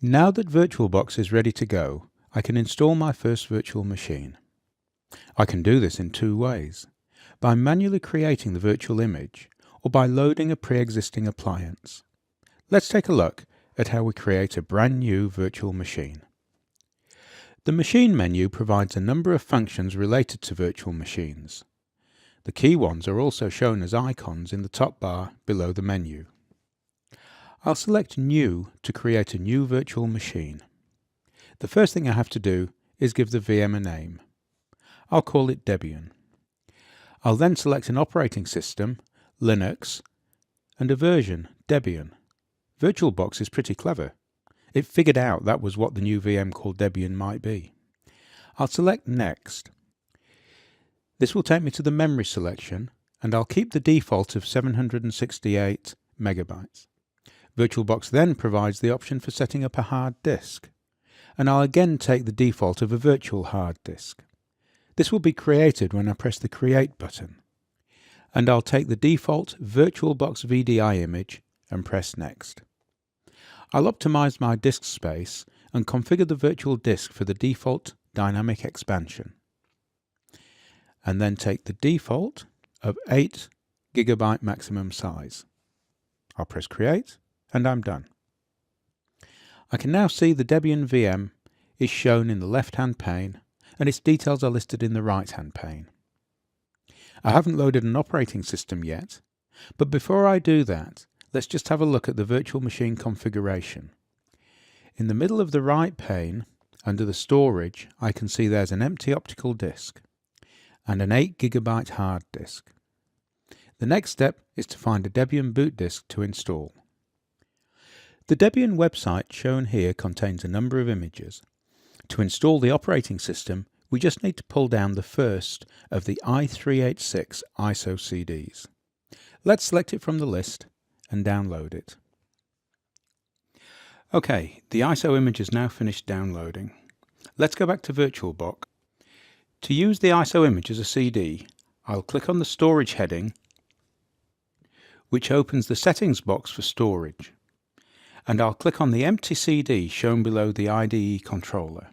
Now that VirtualBox is ready to go, I can install my first virtual machine. I can do this in two ways: by manually creating the virtual image or by loading a pre-existing appliance. Let's take a look at how we create a brand new virtual machine. The Machine menu provides a number of functions related to virtual machines. The key ones are also shown as icons in the top bar below the menu. I'll select New to create a new virtual machine. The first thing I have to do is give the VM a name. I'll call it Debian. I'll then select an operating system, Linux, and a version, Debian. VirtualBox is pretty clever. It figured out that was what the new VM called Debian might be. I'll select Next. This will take me to the memory selection, and I'll keep the default of 768 megabytes. VirtualBox then provides the option for setting up a hard disk, and I'll again take the default of a virtual hard disk. This will be created when I press the Create button, and I'll take the default VirtualBox VDI image and press Next. I'll optimize my disk space and configure the virtual disk for the default dynamic expansion, and then take the default of 8 GB maximum size. I'll press Create, and I'm done. I can now see the Debian VM is shown in the left-hand pane, and its details are listed in the right-hand pane. I haven't loaded an operating system yet, but before I do that, let's just have a look at the virtual machine configuration. In the middle of the right pane, under the storage, I can see there's an empty optical disk and an 8 GB hard disk. The next step is to find a Debian boot disk to install. The Debian website shown here contains a number of images. To install the operating system, we just need to pull down the first of the i386 ISO CDs. Let's select it from the list and download it. Okay, the ISO image is now finished downloading. Let's go back to VirtualBox. To use the ISO image as a CD, I'll click on the storage heading, which opens the settings box for storage, and I'll click on the empty CD shown below the IDE controller.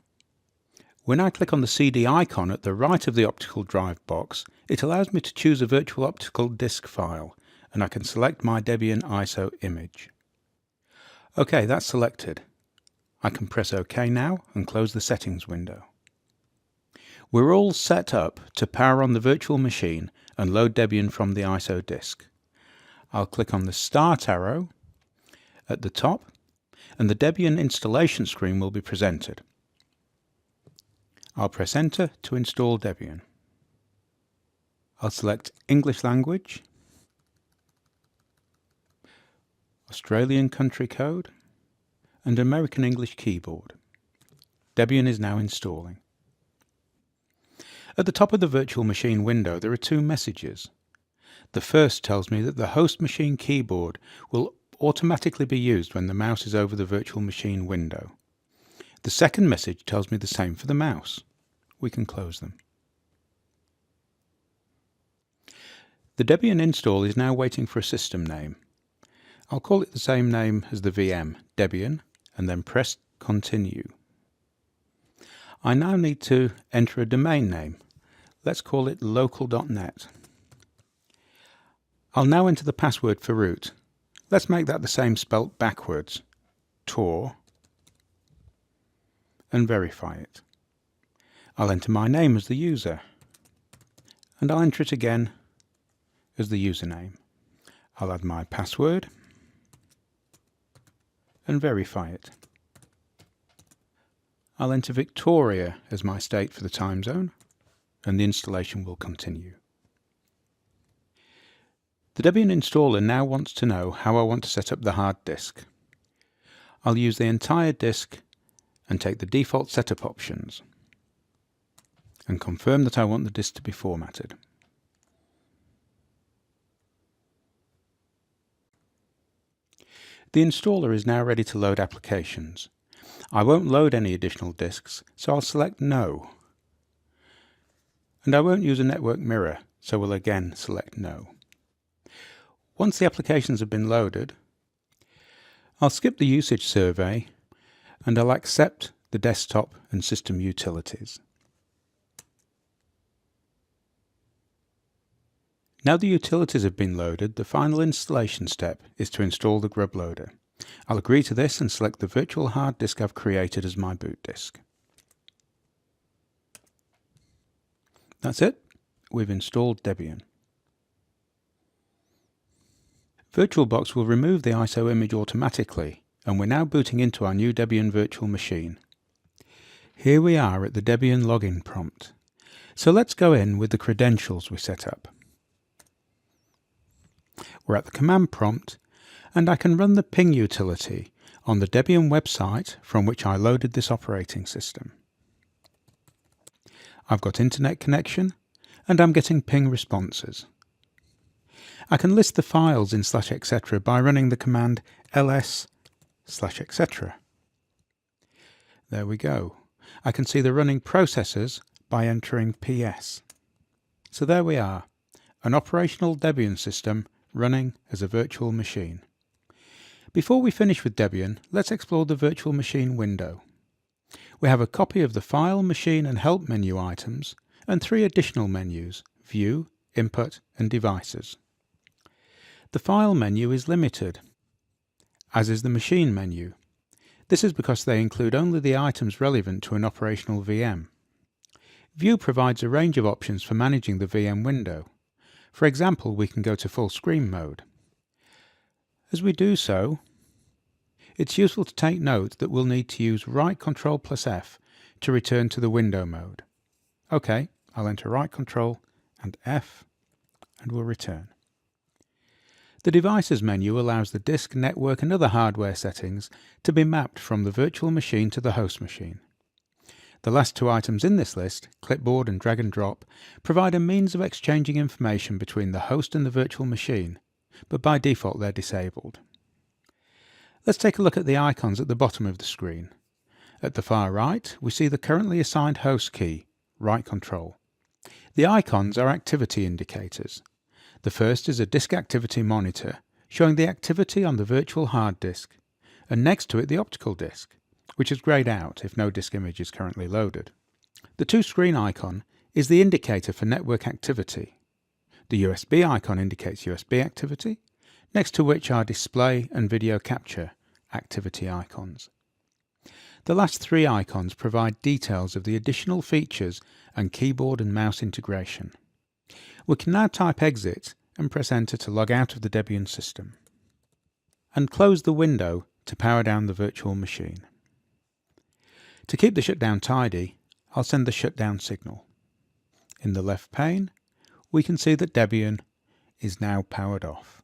When I click on the CD icon at the right of the optical drive box, it allows me to choose a virtual optical disk file, and I can select my Debian ISO image. OK, that's selected. I can press OK now and close the settings window. We're all set up to power on the virtual machine and load Debian from the ISO disk. I'll click on the Start arrow at the top, and the Debian installation screen will be presented. I'll press Enter to install Debian. I'll select English language, Australian country code, and American English keyboard. Debian is now installing. At the top of the virtual machine window there are two messages. The first tells me that the host machine keyboard will automatically be used when the mouse is over the virtual machine window. The second message tells me the same for the mouse. We can close them. The Debian install is now waiting for a system name. I'll call it the same name as the VM, Debian, and then press Continue. I now need to enter a domain name. Let's call it local.net. I'll now enter the password for root. Let's make that the same spelt backwards, Tor, and verify it. I'll enter my name as the user, and I'll enter it again as the username. I'll add my password and verify it. I'll enter Victoria as my state for the time zone, and the installation will continue. The Debian installer now wants to know how I want to set up the hard disk. I'll use the entire disk and take the default setup options and confirm that I want the disk to be formatted. The installer is now ready to load applications. I won't load any additional disks, so I'll select No. And I won't use a network mirror, so we'll again select No. Once the applications have been loaded, I'll skip the usage survey and I'll accept the desktop and system utilities. Now the utilities have been loaded, the final installation step is to install the grub loader. I'll agree to this and select the virtual hard disk I've created as my boot disk. That's it, we've installed Debian. VirtualBox will remove the ISO image automatically, and we're now booting into our new Debian virtual machine. Here we are at the Debian login prompt. So let's go in with the credentials we set up. We're at the command prompt, and I can run the ping utility on the Debian website from which I loaded this operating system. I've got internet connection, and I'm getting ping responses. I can list the files in /etc by running the command ls/etc. There we go. I can see the running processes by entering ps. So there we are, an operational Debian system running as a virtual machine. Before we finish with Debian, let's explore the virtual machine window. We have a copy of the File, Machine and Help menu items and 3 additional menus: View, Input and Devices. The File menu is limited, as is the Machine menu. This is because they include only the items relevant to an operational VM. View provides a range of options for managing the VM window. For example, we can go to full screen mode. As we do so, it's useful to take note that we'll need to use right Ctrl+F to return to the window mode. OK, I'll enter right Ctrl and F and we'll return. The Devices menu allows the disk, network and other hardware settings to be mapped from the virtual machine to the host machine. The last 2 items in this list, clipboard and drag and drop, provide a means of exchanging information between the host and the virtual machine, but by default they're disabled. Let's take a look at the icons at the bottom of the screen. At the far right, we see the currently assigned host key, right Ctrl. The icons are activity indicators. The first is a disk activity monitor, showing the activity on the virtual hard disk, and next to it the optical disk, which is greyed out if no disk image is currently loaded. The 2 screen icon is the indicator for network activity. The USB icon indicates USB activity, next to which are display and video capture activity icons. The last 3 icons provide details of the additional features and keyboard and mouse integration. We can now type exit and press enter to log out of the Debian system, and close the window to power down the virtual machine. To keep the shutdown tidy, I'll send the shutdown signal. In the left pane, we can see that Debian is now powered off.